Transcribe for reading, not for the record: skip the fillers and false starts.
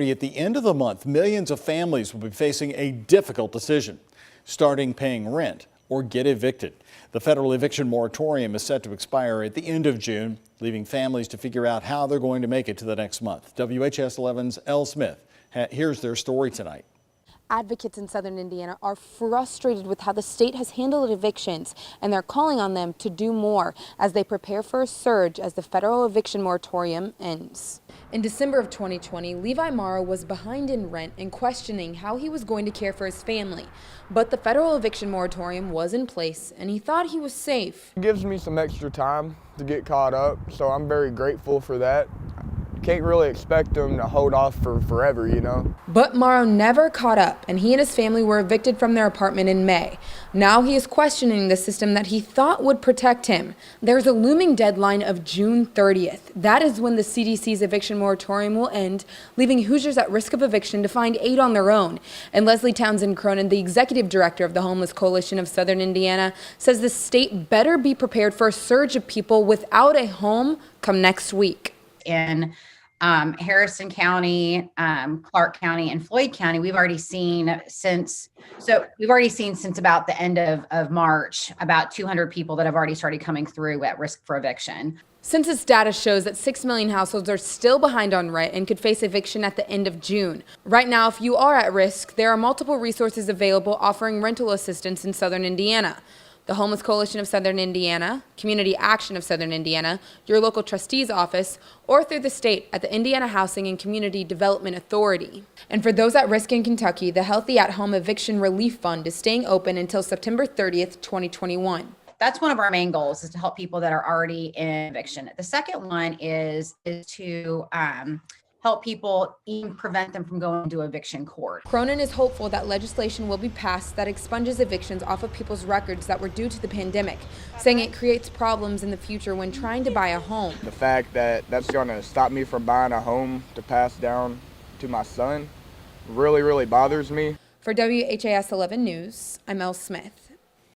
At the end of the month, millions of families will be facing a difficult decision, starting paying rent or get evicted. The federal eviction moratorium is set to expire at the end of June, leaving families to figure out how they're going to make it to the next month. WHS 11's Elle Smith, here's their story tonight. Advocates in southern Indiana are frustrated with how the state has handled evictions, and they're calling on them to do more as they prepare for a surge as the federal eviction moratorium ends. In December of 2020, Levi Morrow was behind in rent and questioning how he was going to care for his family. But the federal eviction moratorium was in place, and he thought he was safe. It gives me some extra time to get caught up, so I'm very grateful for that. Can't really expect them to hold off for forever, you know. But Morrow never caught up, and he and his family were evicted from their apartment in May. Now he is questioning the system that he thought would protect him. There's a looming deadline of June 30th. That is when the CDC's eviction moratorium will end, leaving Hoosiers at risk of eviction to find aid on their own. And Leslie Townsend Cronin, the executive director of the Homeless Coalition of Southern Indiana, says the state better be prepared for a surge of people without a home come next week. In Harrison County, Clark County, and Floyd County, we've already seen since about the end of March, about 200 people that have already started coming through at risk for eviction. Census data shows that 6 million households are still behind on rent and could face eviction at the end of June. Right now, if you are at risk, there are multiple resources available offering rental assistance in southern Indiana. The Homeless Coalition of Southern Indiana, Community Action of Southern Indiana, your local trustee's office, or through the state at the Indiana Housing and Community Development Authority. And for those at risk in Kentucky, the Healthy at Home Eviction Relief Fund is staying open until September 30th, 2021. That's one of our main goals, is to help people that are already in eviction. The second one is to help people, even prevent them from going to eviction court. Cronin is hopeful that legislation will be passed that expunges evictions off of people's records that were due to the pandemic, saying it creates problems in the future when trying to buy a home. The fact that that's going to stop me from buying a home to pass down to my son really, really bothers me. For WHAS 11 News, I'm Elle Smith.